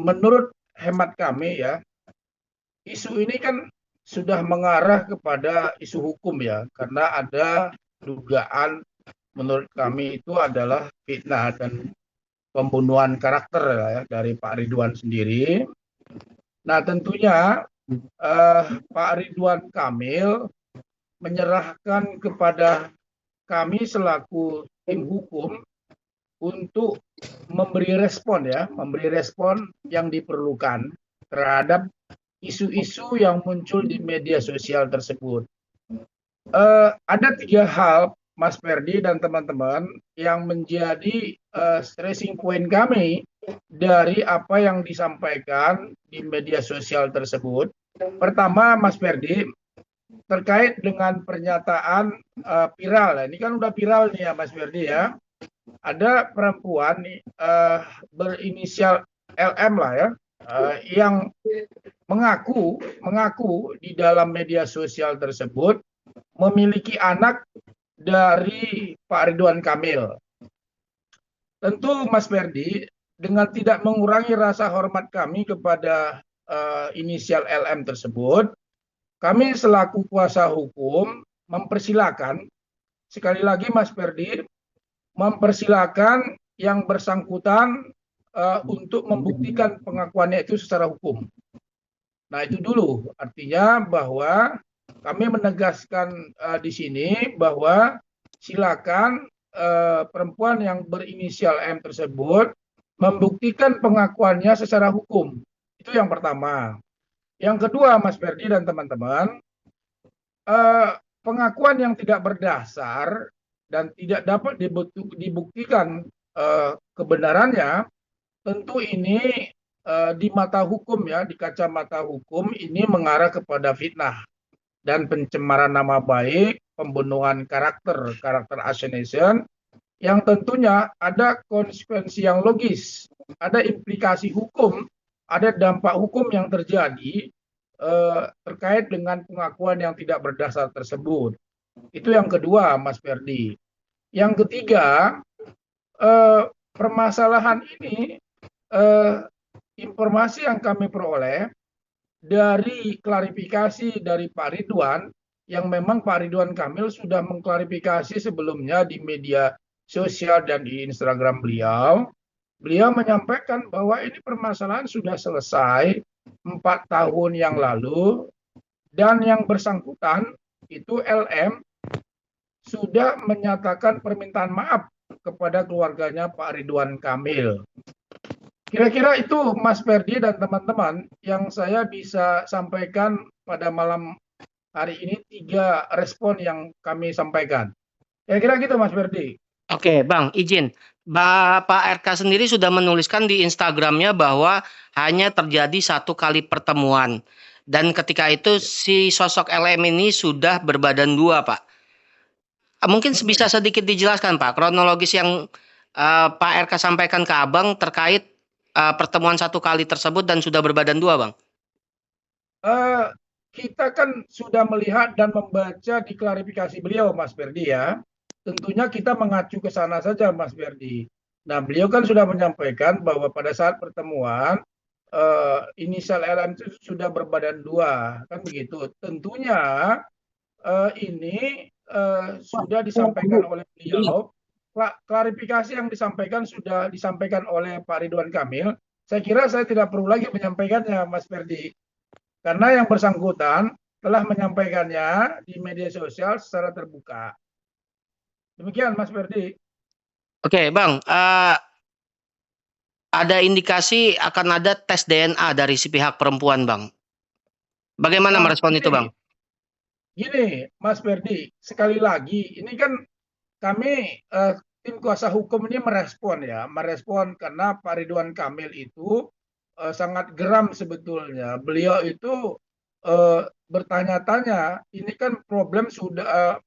menurut hemat kami ya, isu ini kan sudah mengarah kepada isu hukum ya, karena ada dugaan menurut kami itu adalah fitnah dan pembunuhan karakter ya, dari Pak Ridwan sendiri. Nah tentunya Pak Ridwan Kamil menyerahkan kepada kami selaku tim hukum untuk memberi respon yang diperlukan terhadap isu-isu yang muncul di media sosial tersebut. Ada 3 hal, Mas Ferdi dan teman-teman, yang menjadi stressing point kami dari apa yang disampaikan di media sosial tersebut. Pertama, Mas Ferdi, terkait dengan pernyataan viral. Ini kan udah viral nih ya, Mas Ferdi ya. Ada perempuan nih berinisial LM lah ya, yang mengaku di dalam media sosial tersebut memiliki anak dari Pak Ridwan Kamil. Tentu Mas Ferdi, dengan tidak mengurangi rasa hormat kami kepada inisial LM tersebut, kami selaku kuasa hukum mempersilakan, sekali lagi Mas Ferdi, mempersilakan yang bersangkutan untuk membuktikan pengakuannya itu secara hukum. Nah itu dulu, artinya bahwa kami menegaskan di sini bahwa silakan perempuan yang berinisial M tersebut membuktikan pengakuannya secara hukum. Itu yang pertama. Yang kedua, Mas Ferdi dan teman-teman, pengakuan yang tidak berdasar dan tidak dapat dibuktikan kebenarannya, tentu ini di mata hukum ya, di kacamata hukum ini mengarah kepada fitnah dan pencemaran nama baik, pembunuhan karakter assassination, yang tentunya ada konsekuensi yang logis, ada implikasi hukum, ada dampak hukum yang terjadi terkait dengan pengakuan yang tidak berdasar tersebut. Itu yang kedua, Mas Ferdi. Yang ketiga, permasalahan ini, informasi yang kami peroleh dari klarifikasi dari Pak Ridwan, yang memang Pak Ridwan Kamil sudah mengklarifikasi sebelumnya di media sosial dan di Instagram beliau. Beliau menyampaikan bahwa ini permasalahan sudah selesai 4 tahun yang lalu, dan yang bersangkutan itu LM sudah menyatakan permintaan maaf kepada keluarganya Pak Ridwan Kamil. Kira-kira itu Mas Ferdi dan teman-teman yang saya bisa sampaikan pada malam hari ini, 3 respon yang kami sampaikan. Kira-kira gitu Mas Ferdi. Oke, Bang, izin. Bapak RK sendiri sudah menuliskan di Instagramnya bahwa hanya terjadi 1 kali pertemuan. Dan ketika itu si sosok LM ini sudah berbadan 2, Pak. Mungkin bisa sedikit dijelaskan, Pak, kronologis yang Pak RK sampaikan ke Abang terkait pertemuan 1 kali tersebut dan sudah berbadan 2, Bang. Kita kan sudah melihat dan membaca di klarifikasi beliau, Mas Ferdi ya. Tentunya kita mengacu ke sana saja, Mas Ferdi. Nah, beliau kan sudah menyampaikan bahwa pada saat pertemuan inisial LM itu sudah berbadan 2, kan begitu. Tentunya ini sudah disampaikan oleh beliau. Klarifikasi yang disampaikan sudah disampaikan oleh Pak Ridwan Kamil. Saya kira saya tidak perlu lagi menyampaikannya, Mas Ferdi, karena yang bersangkutan telah menyampaikannya di media sosial secara terbuka. Demikian Mas Ferdi. Oke, Bang. Ada indikasi akan ada tes DNA dari si pihak perempuan, Bang. Bagaimana merespon itu, Bang? Gini, Mas Ferdi, sekali lagi, ini kan kami tim kuasa hukum ini merespon karena Pak Ridwan Kamil itu sangat geram sebetulnya. Beliau itu bertanya-tanya, ini kan problem sudah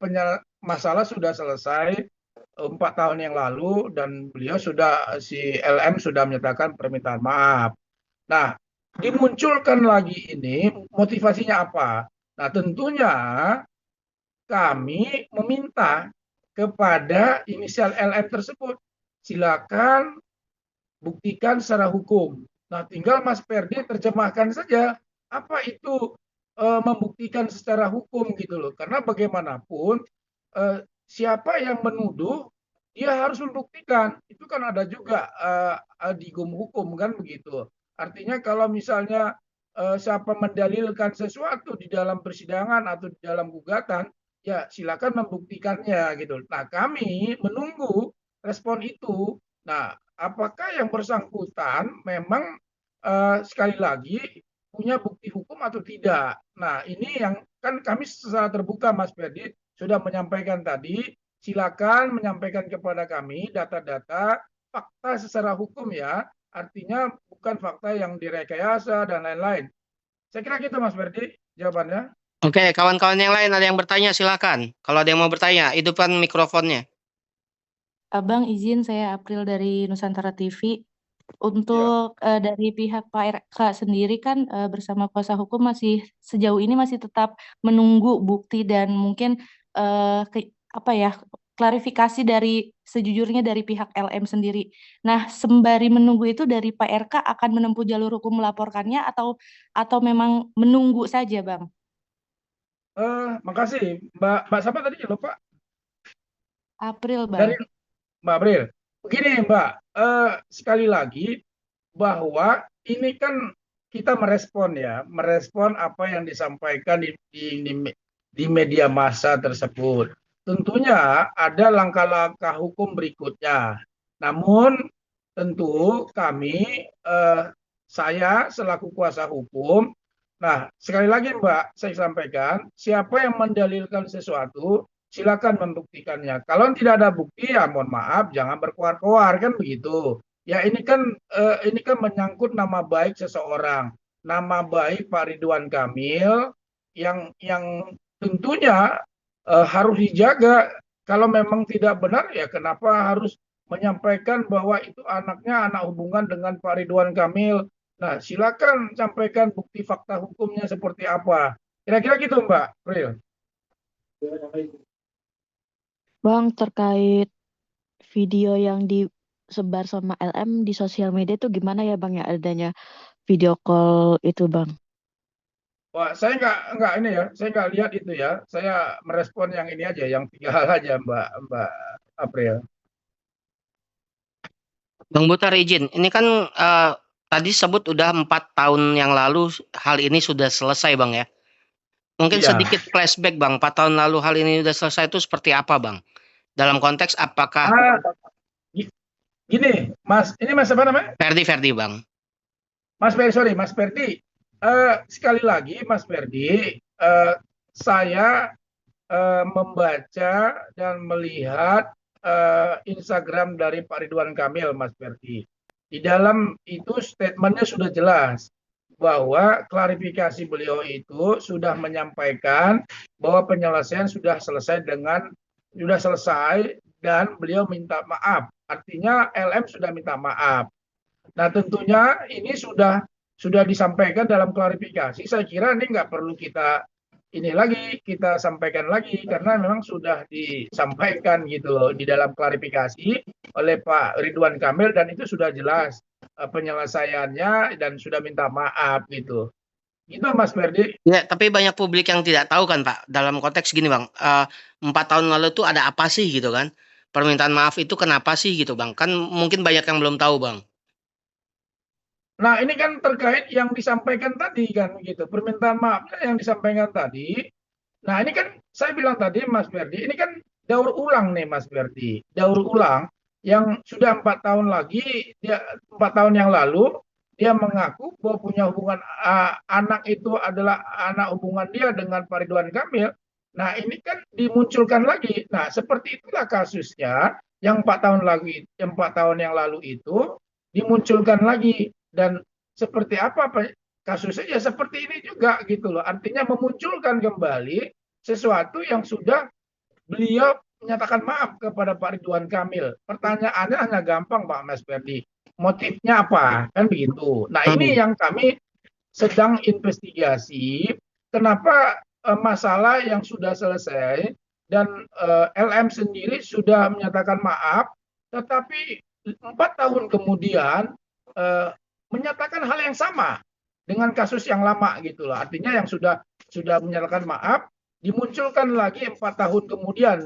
masalah sudah selesai 4 tahun yang lalu, dan beliau si LM sudah menyatakan permintaan maaf. Nah, dimunculkan lagi ini motivasinya apa? Nah, tentunya kami meminta kepada inisial LM tersebut, silakan buktikan secara hukum. Nah, tinggal Mas Ferdi terjemahkan saja apa itu membuktikan secara hukum gitu loh. Karena bagaimanapun siapa yang menuduh dia harus membuktikan. Itu kan ada juga di hukum kan begitu. Artinya kalau misalnya siapa mendalilkan sesuatu di dalam persidangan atau di dalam gugatan, ya silakan membuktikannya gitu. Nah, kami menunggu respon itu. Nah, apakah yang bersangkutan memang sekali lagi punya bukti hukum atau tidak? Nah, ini yang kan kami secara terbuka Mas Ferdi sudah menyampaikan tadi, silakan menyampaikan kepada kami data-data fakta secara hukum ya, artinya bukan fakta yang direkayasa dan lain-lain. Saya kira gitu Mas Ferdi jawabannya. Oke, kawan-kawan yang lain ada yang bertanya silakan. Kalau ada yang mau bertanya, hidupkan mikrofonnya. Abang izin saya April dari Nusantara TV. Ya, Untuk dari pihak Pak RK sendiri kan bersama kuasa hukum masih sejauh ini masih tetap menunggu bukti dan mungkin apa ya klarifikasi dari sejujurnya dari pihak LM sendiri. Nah, sembari menunggu itu dari Pak RK akan menempuh jalur hukum melaporkannya atau memang menunggu saja, Bang? makasih Mbak siapa tadi lupa April, dari Bang. Mbak April. Begini Mbak, sekali lagi bahwa ini kan kita merespon apa yang disampaikan di media massa tersebut. Tentunya ada langkah-langkah hukum berikutnya. Namun tentu kami, saya selaku kuasa hukum, nah sekali lagi Mbak, saya sampaikan, siapa yang mendalilkan sesuatu, silakan membuktikannya. Kalau tidak ada bukti, ya mohon maaf, jangan berkoar-koar kan begitu. Ya ini kan menyangkut nama baik seseorang, nama baik Pak Ridwan Kamil yang tentunya harus dijaga. Kalau memang tidak benar ya kenapa harus menyampaikan bahwa itu anaknya anak hubungan dengan Pak Ridwan Kamil. Nah, silakan sampaikan bukti fakta hukumnya seperti apa. Kira-kira gitu Mbak Pril. Bang, terkait video yang disebar sama LM di sosial media itu gimana ya Bang ya adanya video call itu Bang? Wah, saya nggak ini ya, saya nggak lihat itu ya. Saya merespon yang ini aja, yang 3 hal aja Mbak April. Bang Butar izin, ini kan tadi sebut udah 4 tahun yang lalu hal ini sudah selesai Bang ya. Mungkin Iya. sedikit flashback Bang, 4 tahun lalu hal ini sudah selesai itu seperti apa Bang? Dalam konteks apakah Ah, gini, Mas, ini Mas apa namanya? Ferdi Bang? Mas Ferdi, sorry, Mas Ferdi. Sekali lagi, Mas Ferdi, saya membaca dan melihat Instagram dari Pak Ridwan Kamil, Mas Ferdi. Di dalam itu statementnya sudah jelas bahwa klarifikasi beliau itu sudah menyampaikan bahwa penyelesaian sudah selesai dan beliau minta maaf. Artinya LM sudah minta maaf. Nah, tentunya ini sudah disampaikan dalam klarifikasi. Saya kira ini nggak perlu kita sampaikan lagi karena memang sudah disampaikan gitu loh di dalam klarifikasi oleh Pak Ridwan Kamil dan itu sudah jelas penyelesaiannya dan sudah minta maaf gitu. Itu Mas Ferdi. Ya, tapi banyak publik yang tidak tahu kan Pak, dalam konteks gini Bang, 4 tahun lalu tuh ada apa sih gitu kan? Permintaan maaf itu kenapa sih gitu Bang? Kan mungkin banyak yang belum tahu Bang. Nah, ini kan terkait yang disampaikan tadi kan gitu. Permintaan maafnya yang disampaikan tadi. Nah, ini kan saya bilang tadi Mas Ferdi, ini kan daur ulang nih Mas Ferdi. Daur ulang yang sudah 4 tahun lagi, 4 tahun yang lalu dia mengaku bahwa punya hubungan anak itu adalah anak hubungan dia dengan Pak Ridwan Kamil. Nah, ini kan dimunculkan lagi. Nah, seperti itulah kasusnya yang 4 tahun yang lalu itu dimunculkan lagi dan seperti apa kasusnya ya seperti ini juga gitu loh. Artinya memunculkan kembali sesuatu yang sudah beliau menyatakan maaf kepada Pak Ridwan Kamil. Pertanyaannya hanya gampang Pak Mas Ferdi. Motifnya apa? Kan begitu. Nah, ini yang kami sedang investigasi. Kenapa masalah yang sudah selesai dan LM sendiri sudah menyatakan maaf, tetapi 4 tahun kemudian menyatakan hal yang sama dengan kasus yang lama gitu loh. Artinya yang sudah menyatakan maaf dimunculkan lagi 4 tahun kemudian,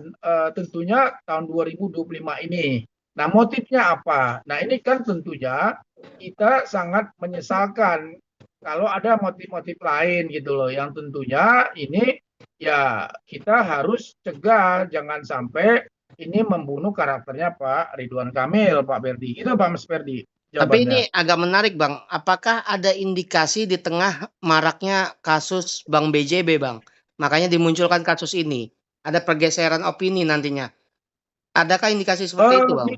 tentunya tahun 2025 ini. Nah, motifnya apa? Nah, ini kan tentunya kita sangat menyesalkan kalau ada motif-motif lain gitu loh, yang tentunya ini ya kita harus cegah jangan sampai ini membunuh karakternya Pak Ridwan Kamil, Pak Ferdi. Gitu Pak Mas Ferdi Tapi ini jawabannya. agak menarik, Bang. Apakah ada indikasi di tengah maraknya kasus Bang BJB, Bang? Makanya dimunculkan kasus ini. Ada pergeseran opini nantinya. Adakah indikasi seperti itu, Bang?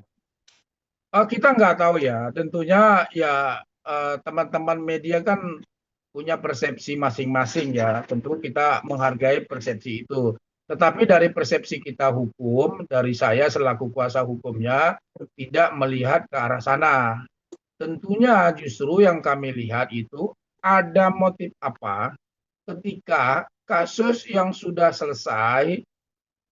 Kita nggak tahu ya. Tentunya ya teman-teman media kan punya persepsi masing-masing ya. Tentu kita menghargai persepsi itu. Tetapi dari persepsi kita hukum, dari saya selaku kuasa hukumnya, tidak melihat ke arah sana. Tentunya justru yang kami lihat itu ada motif apa ketika kasus yang sudah selesai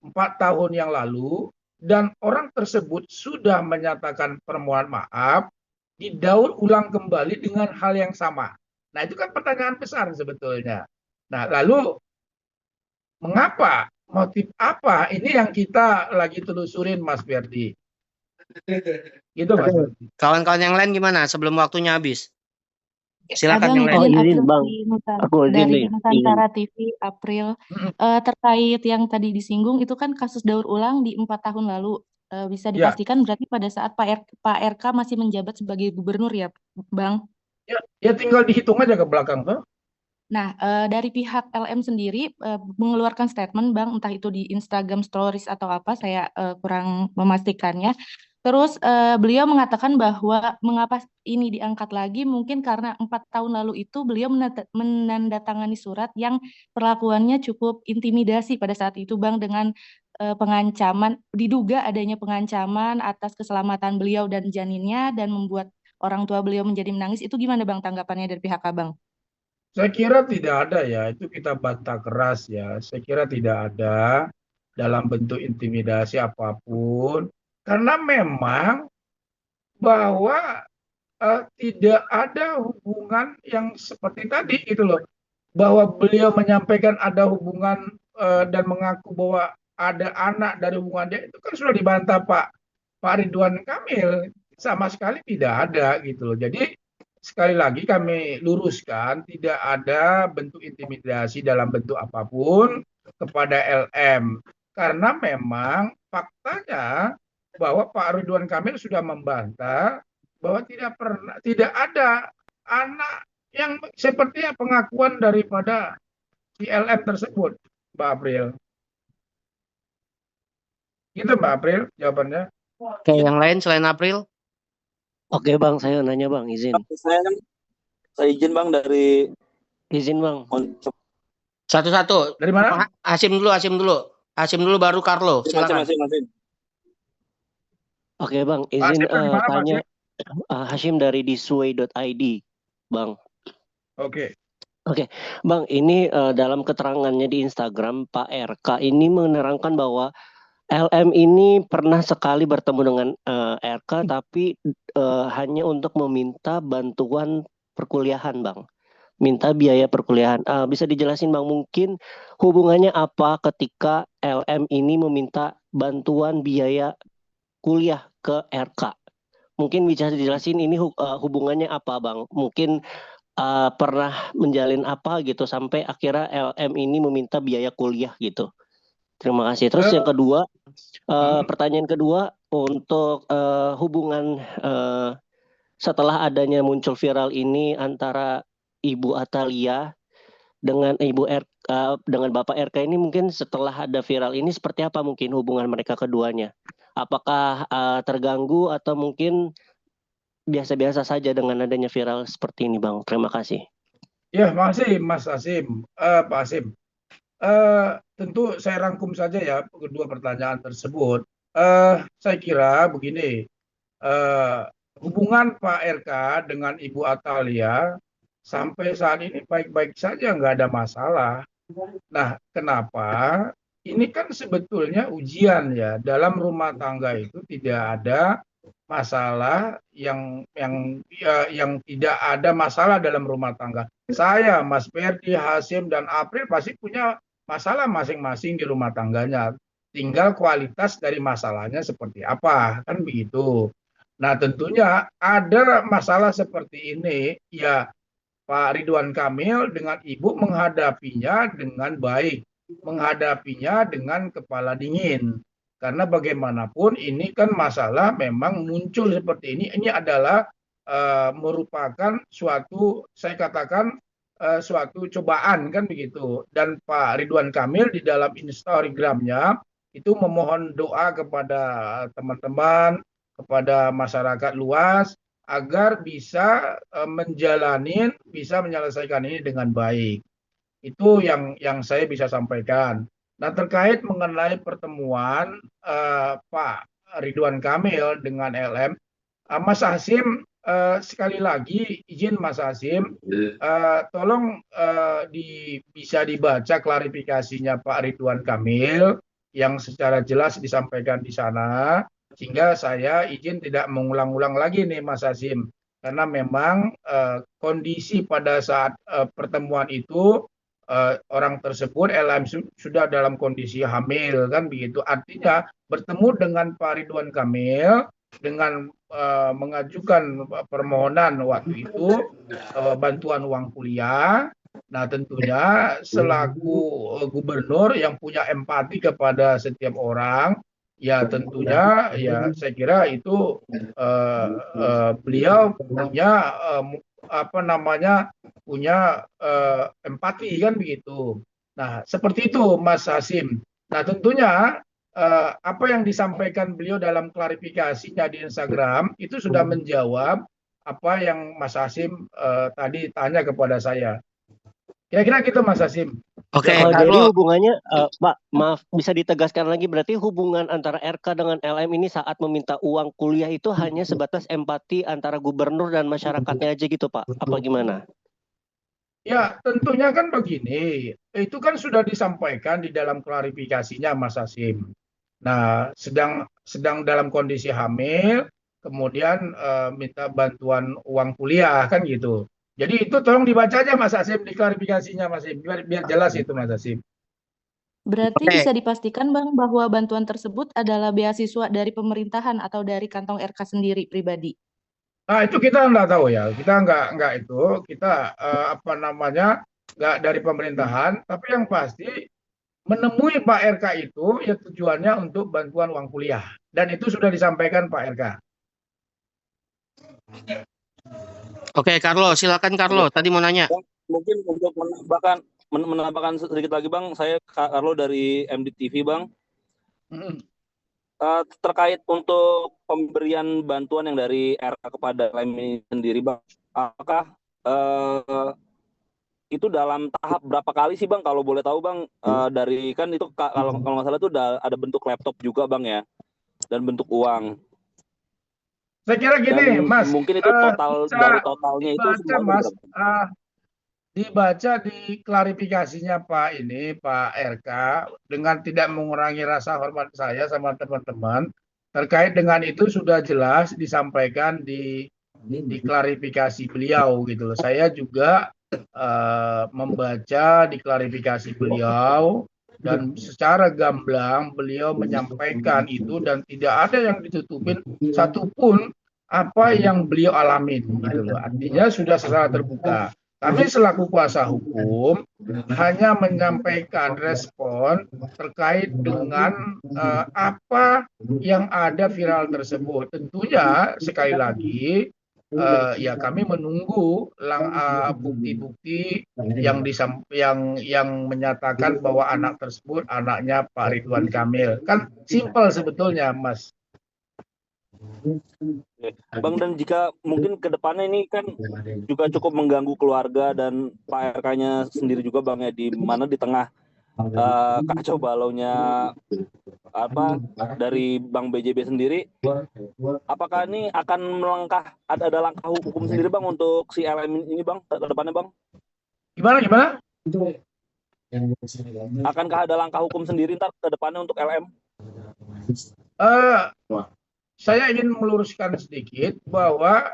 4 tahun yang lalu dan orang tersebut sudah menyatakan permohonan maaf, didaur ulang kembali dengan hal yang sama. Nah, itu kan pertanyaan besar sebetulnya. Nah, lalu mengapa? Motif apa? Ini yang kita lagi telusurin, Mas Ferdi. Gitu, Mas Ferdi. Kawan-kawan yang lain gimana sebelum waktunya habis? Silakan Abang yang lain. izin izin, April Bang. Aku izin dari nih, Nusantara TV April Mm-mm. terkait yang tadi disinggung itu kan kasus daur ulang di 4 tahun lalu. Bisa Ya. dipastikan berarti pada saat Pak RK masih menjabat sebagai gubernur ya, Bang? Ya tinggal dihitung aja ke belakang tuh. Nah, dari pihak LM sendiri mengeluarkan statement, Bang, entah itu di Instagram Stories atau apa, saya kurang memastikannya. Terus beliau mengatakan bahwa mengapa ini diangkat lagi, mungkin karena 4 tahun lalu itu beliau menandatangani surat yang perlakuannya cukup intimidasi pada saat itu, Bang, dengan pengancaman, diduga adanya pengancaman atas keselamatan beliau dan janinnya dan membuat orang tua beliau menjadi menangis. Itu gimana, Bang, tanggapannya dari pihak Abang? Saya kira tidak ada ya, itu kita bantah keras ya. Saya kira tidak ada dalam bentuk intimidasi apapun. Karena memang bahwa tidak ada hubungan yang seperti tadi gitu loh. Bahwa beliau menyampaikan ada hubungan dan mengaku bahwa ada anak dari hubungan dia, itu kan sudah dibantah Pak Ridwan Kamil. Sama sekali tidak ada gitu loh. Jadi sekali lagi kami luruskan, tidak ada bentuk intimidasi dalam bentuk apapun kepada LM. Karena memang faktanya bahwa Pak Ridwan Kamil sudah membantah bahwa tidak ada anak yang sepertinya pengakuan daripada si LM tersebut, Mbak April. Gitu Mbak April jawabannya. Oke, yang lain selain April? Oke, Bang, saya nanya, Bang, izin. Saya izin Bang dari Izin, Bang. Satu-satu. Dari mana? Hasim dulu baru Carlo. Silakan. Masing-masing. Oke, Bang, Pak izin Hasim dari mana, Pak tanya. Hasim? Hashim dari disway.id, Bang. Oke. Bang, ini dalam keterangannya di Instagram, Pak RK ini menerangkan bahwa LM ini pernah sekali bertemu dengan RK, tapi hanya untuk meminta bantuan perkuliahan, Bang. Minta biaya perkuliahan. Bisa dijelasin, Bang, mungkin hubungannya apa ketika LM ini meminta bantuan biaya kuliah ke RK? Mungkin bisa dijelasin ini hubungannya apa, Bang? Mungkin pernah menjalin apa gitu sampai akhirnya LM ini meminta biaya kuliah gitu. Terima kasih. Terus yang kedua, pertanyaan kedua untuk hubungan setelah adanya muncul viral ini antara Ibu Atalia dengan dengan Bapak RK ini, mungkin setelah ada viral ini seperti apa mungkin hubungan mereka keduanya? Apakah terganggu atau mungkin biasa-biasa saja dengan adanya viral seperti ini, Bang? Terima kasih. Ya, makasih Mas Hasim. Pak Hasim. Tentu saya rangkum saja ya kedua pertanyaan tersebut. Saya kira begini, hubungan Pak RK dengan Ibu Atalia sampai saat ini baik-baik saja, nggak ada masalah. Nah, kenapa? Ini kan sebetulnya ujian ya. Dalam rumah tangga itu tidak ada masalah yang tidak ada masalah dalam rumah tangga. Saya, Mas Ferdi, Hasim, dan April pasti punya masalah masing-masing di rumah tangganya. Tinggal kualitas dari masalahnya seperti apa, kan begitu. Nah, tentunya ada masalah seperti ini, ya Pak Ridwan Kamil dengan Ibu menghadapinya dengan baik, menghadapinya dengan kepala dingin. Karena bagaimanapun ini kan masalah memang muncul seperti ini adalah merupakan suatu, saya katakan suatu cobaan kan begitu. Dan Pak Ridwan Kamil di dalam Instagramnya itu memohon doa kepada teman-teman, kepada masyarakat luas agar bisa bisa menyelesaikan ini dengan baik. Itu yang saya bisa sampaikan. Nah, terkait mengenai pertemuan Pak Ridwan Kamil dengan LM, Mas Hasim, sekali lagi izin Mas Hasim, tolong bisa dibaca klarifikasinya Pak Ridwan Kamil yang secara jelas disampaikan di sana, sehingga saya izin tidak mengulang-ulang lagi nih Mas Hasim, karena memang kondisi pada saat pertemuan itu orang tersebut LM sudah dalam kondisi hamil kan begitu. Artinya bertemu dengan Pak Ridwan Kamil dengan mengajukan permohonan waktu itu bantuan uang kuliah. Nah, tentunya selaku gubernur yang punya empati kepada setiap orang, ya tentunya ya saya kira itu beliau punya punya empati kan begitu. Nah, seperti itu Mas Hasim. Nah, tentunya apa yang disampaikan beliau dalam klarifikasinya di Instagram itu sudah menjawab apa yang Mas Hasim tadi tanya kepada saya. Kira-kira gitu Mas Hasim. Oke, Jadi hubungannya, Pak, maaf, bisa ditegaskan lagi, berarti hubungan antara RK dengan LM ini saat meminta uang kuliah itu hanya sebatas empati antara gubernur dan masyarakatnya aja gitu, Pak? Apa gimana? Ya, tentunya kan begini, itu kan sudah disampaikan di dalam klarifikasinya Mas Hasim. Nah, sedang dalam kondisi hamil, kemudian minta bantuan uang kuliah kan gitu. Jadi itu tolong dibaca aja Mas Hasim di klarifikasinya Mas Hasim, biar jelas itu Mas Hasim. Berarti Oke. bisa dipastikan Bang bahwa bantuan tersebut adalah beasiswa dari pemerintahan atau dari kantong RK sendiri pribadi. Nah, itu kita nggak tahu ya, kita nggak itu, kita nggak dari pemerintahan, tapi yang pasti menemui Pak RK itu ya tujuannya untuk bantuan uang kuliah, dan itu sudah disampaikan Pak RK. Oke, Carlo, silakan Carlo. Tadi mau nanya. Mungkin untuk menambahkan sedikit lagi Bang, saya Carlo dari MDTV Bang. Terkait untuk pemberian bantuan yang dari RK kepada LM ini sendiri Bang, apakah itu dalam tahap berapa kali sih Bang, kalau boleh tahu Bang? Dari kan itu kalau nggak salah itu ada bentuk laptop juga Bang ya, dan bentuk uang. Saya kira gini, Dan Mas. mungkin itu dari totalnya itu dibaca, semuanya Mas. berapa? Dibaca di klarifikasinya Pak RK dengan tidak mengurangi rasa hormat saya sama teman-teman terkait dengan itu sudah jelas disampaikan di klarifikasi beliau gitu loh. Saya juga membaca di klarifikasi beliau dan secara gamblang beliau menyampaikan itu dan tidak ada yang ditutupin satupun apa yang beliau alamin gitu loh. Artinya sudah secara terbuka. Kami selaku kuasa hukum hanya menyampaikan respon terkait dengan apa yang ada viral tersebut. Tentunya sekali lagi ya kami menunggu bukti-bukti yang menyatakan bahwa anak tersebut anaknya Pak Ridwan Kamil. Kan simpel sebetulnya, Mas. Bang, dan jika mungkin ke depannya ini kan juga cukup mengganggu keluarga dan Pak RK-nya sendiri juga Bang ya, di mana di tengah kacau balaunya dari Bang BJB sendiri, apakah ini akan ada langkah hukum sendiri Bang untuk si LM ini Bang ke depannya Bang? Gimana? Akankah ada langkah hukum sendiri ntar ke depannya untuk LM? saya ingin meluruskan sedikit bahwa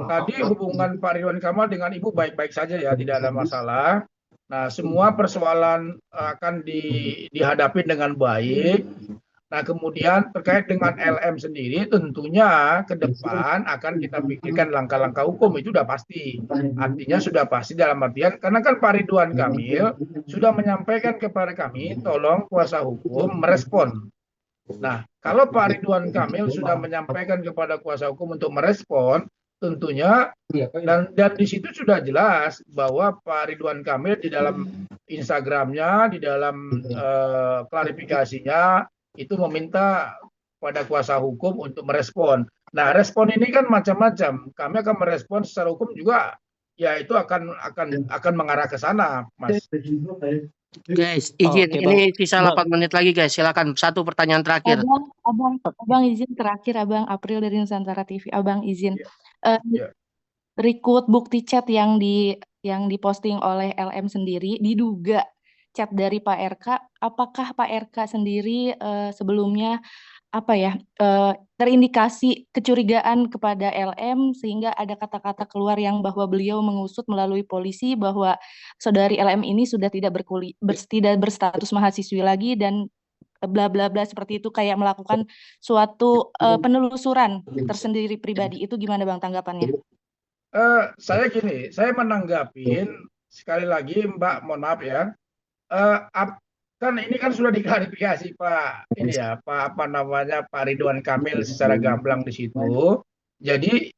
tadi hubungan Pak Ridwan Kamil dengan Ibu baik-baik saja ya, tidak ada masalah. Nah, semua persoalan akan dihadapi dengan baik. Nah, kemudian terkait dengan LM sendiri, tentunya ke depan akan kita pikirkan langkah-langkah hukum, itu sudah pasti. Artinya sudah pasti dalam artian, karena kan Pak Ridwan Kamil sudah menyampaikan kepada kami, tolong kuasa hukum merespon. Nah, kalau Pak Ridwan Kamil sudah menyampaikan kepada kuasa hukum untuk merespon, tentunya dan di situ sudah jelas bahwa Pak Ridwan Kamil di dalam Instagramnya, di dalam klarifikasinya itu meminta pada kuasa hukum untuk merespon. Nah, respon ini kan macam-macam. Kami akan merespon secara hukum juga, ya itu akan mengarah ke sana, Mas. Guys, izin, Oke, ini sisa Bang. 8 menit lagi guys, silakan satu pertanyaan terakhir. Abang izin terakhir, Abang April dari Nusantara TV. Abang izin. Ya. Record bukti chat yang diposting oleh LM sendiri diduga chat dari Pak RK. Apakah Pak RK sendiri sebelumnya terindikasi kecurigaan kepada LM sehingga ada kata-kata keluar yang bahwa beliau mengusut melalui polisi bahwa saudari LM ini sudah tidak berstatus mahasiswi lagi dan bla bla bla seperti itu, kayak melakukan suatu penelusuran tersendiri pribadi. Itu gimana Bang tanggapannya? Saya gini, saya menanggapin sekali lagi Mbak, mohon maaf ya, kan ini kan sudah diklarifikasi Pak Pak Ridwan Kamil secara gamblang di situ. Jadi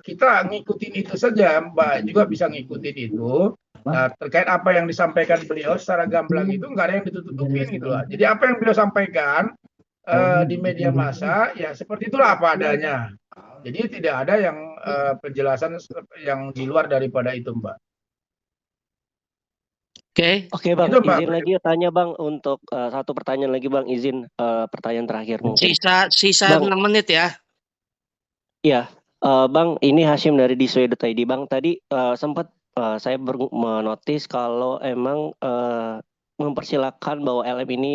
kita ngikutin itu saja, Mbak juga bisa ngikutin itu. Nah, terkait apa yang disampaikan beliau secara gamblang itu nggak ada yang ditutup-tutupin gitu lah. Jadi apa yang beliau sampaikan di media massa ya seperti itulah apa adanya. Jadi tidak ada yang penjelasan yang di luar daripada itu, Mbak. Oke, Bang, Itu, Mbak. izin lagi tanya Bang untuk satu pertanyaan lagi Bang, izin pertanyaan terakhir mungkin. Sisa Bang. 6 menit ya. Iya, Bang, ini Hashim dari Disway.id. Bang, tadi sempat saya menotis kalau emang mempersilahkan bahwa LM ini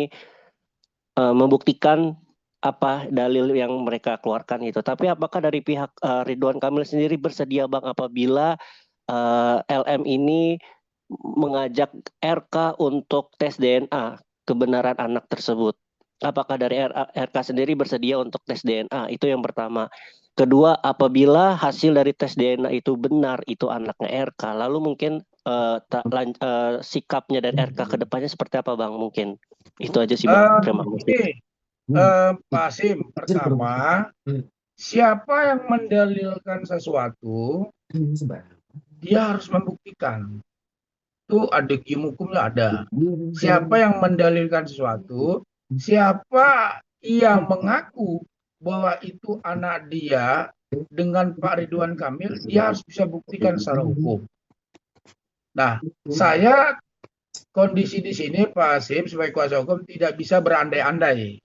membuktikan apa dalil yang mereka keluarkan itu. Tapi apakah dari pihak Ridwan Kamil sendiri bersedia Bang apabila LM ini mengajak RK untuk tes DNA kebenaran anak tersebut? Apakah dari RK sendiri bersedia untuk tes DNA? Itu yang pertama. Kedua, apabila hasil dari tes DNA itu benar itu anaknya RK, lalu mungkin sikapnya dari RK ke depannya seperti apa Bang? Mungkin itu aja sih Bang. Terima kasih. Pak Hasim, pertama, siapa yang mendalilkan sesuatu, dia harus membuktikan. Itu ada hukumnya ada. Siapa yang mendalilkan sesuatu, siapa yang mengaku bahwa itu anak dia dengan Pak Ridwan Kamil, dia harus bisa buktikan secara hukum. Nah, saya kondisi di sini Pak Hasim sebagai kuasa hukum tidak bisa berandai-andai.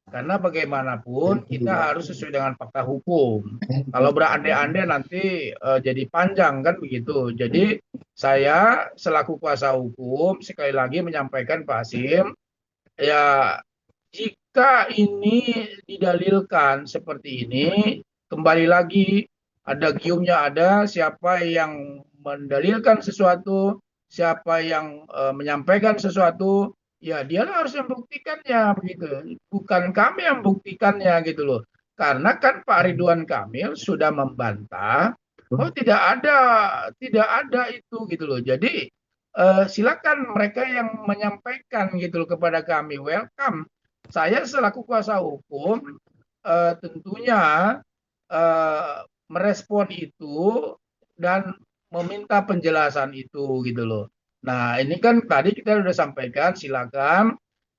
Karena bagaimanapun kita harus sesuai dengan fakta hukum. Kalau berandai-andai nanti jadi panjang kan begitu. Jadi saya selaku kuasa hukum sekali lagi menyampaikan Pak Hasim, ya jika ini didalilkan seperti ini, kembali lagi ada giumnya, ada siapa yang mendalilkan sesuatu, siapa yang menyampaikan sesuatu, ya dia harus membuktikannya begitu, bukan kami yang membuktikannya gitu loh. Karena kan Pak Ridwan Kamil sudah membantah, oh tidak ada itu gitu loh. Jadi silakan mereka yang menyampaikan gitu loh kepada kami, welcome. Saya selaku kuasa hukum tentunya merespon itu dan meminta penjelasan itu gitu loh. Nah, ini kan tadi kita sudah sampaikan, silakan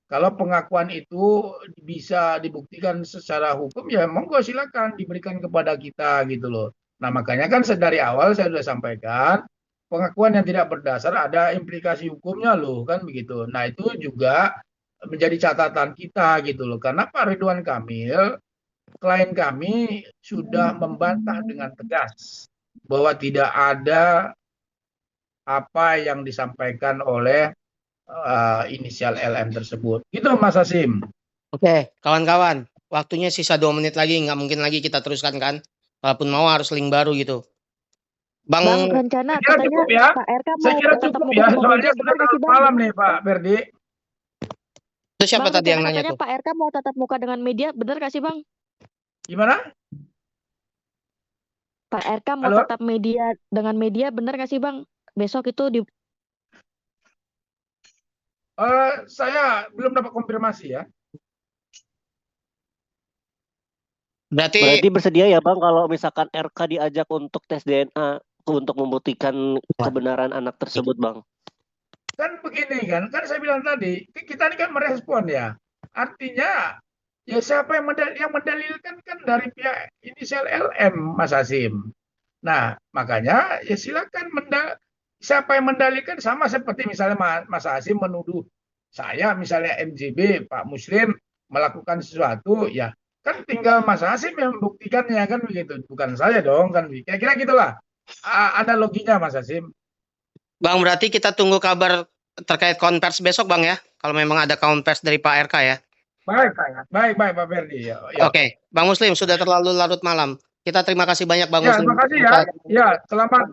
kalau pengakuan itu bisa dibuktikan secara hukum, ya monggo silakan diberikan kepada kita gitu loh. Nah, makanya kan dari awal saya sudah sampaikan, pengakuan yang tidak berdasar ada implikasi hukumnya loh, kan begitu. Nah, itu juga menjadi catatan kita gitu loh. Karena Pak Ridwan Kamil, klien kami sudah membantah dengan tegas bahwa tidak ada apa yang disampaikan oleh inisial LM tersebut. Gitu Mas Hasim. Oke, kawan-kawan. Waktunya sisa 2 menit lagi, nggak mungkin lagi kita teruskan kan? Walaupun mau harus link baru gitu. Bang, Bang, rencana Saya kira katanya cukup ya. Pak RK Saya mau kira tatap cukup muka ya, dengan soalnya media, sudah benar nggak sih larut Bang? malam nih Pak Ferdi. itu siapa Bang, tadi yang rencana nanya katanya tuh? Pak RK mau tatap muka dengan media, benar nggak sih Bang? Gimana? Pak RK mau Halo? tatap media dengan media, benar nggak sih Bang? Besok itu di Saya belum dapat konfirmasi ya. Berarti Berarti bersedia ya Bang kalau misalkan RK diajak untuk tes DNA untuk membuktikan kebenaran anak tersebut Bang. Kan begini kan saya bilang tadi, kita ini kan merespon ya. Artinya, ya siapa yang mendalilkan kan dari pihak inisial LM, Mas Hasim. Nah, makanya ya silakan siapa yang mendalilkan sama seperti misalnya Mas Hasim menuduh saya misalnya MJB, Pak Muslim melakukan sesuatu, ya kan tinggal Mas Hasim yang membuktikannya kan begitu, bukan saya dong kan. Kira-kira gitulah analoginya Mas Hasim. Bang, berarti kita tunggu kabar terkait konvers besok Bang ya. Kalau memang ada konvers dari Pak RK ya. Baik, Pak Ferdi. Ya. Oke, Bang Muslim sudah terlalu larut malam. Kita terima kasih banyak Bang Ya, Muslim. terima kasih ya. Ya, selamat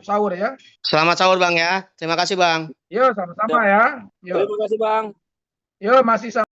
sahur ya. Selamat sahur Bang ya. Terima kasih Bang. Yo, sama-sama ya. Yo, Terima kasih Bang. yo masih sama.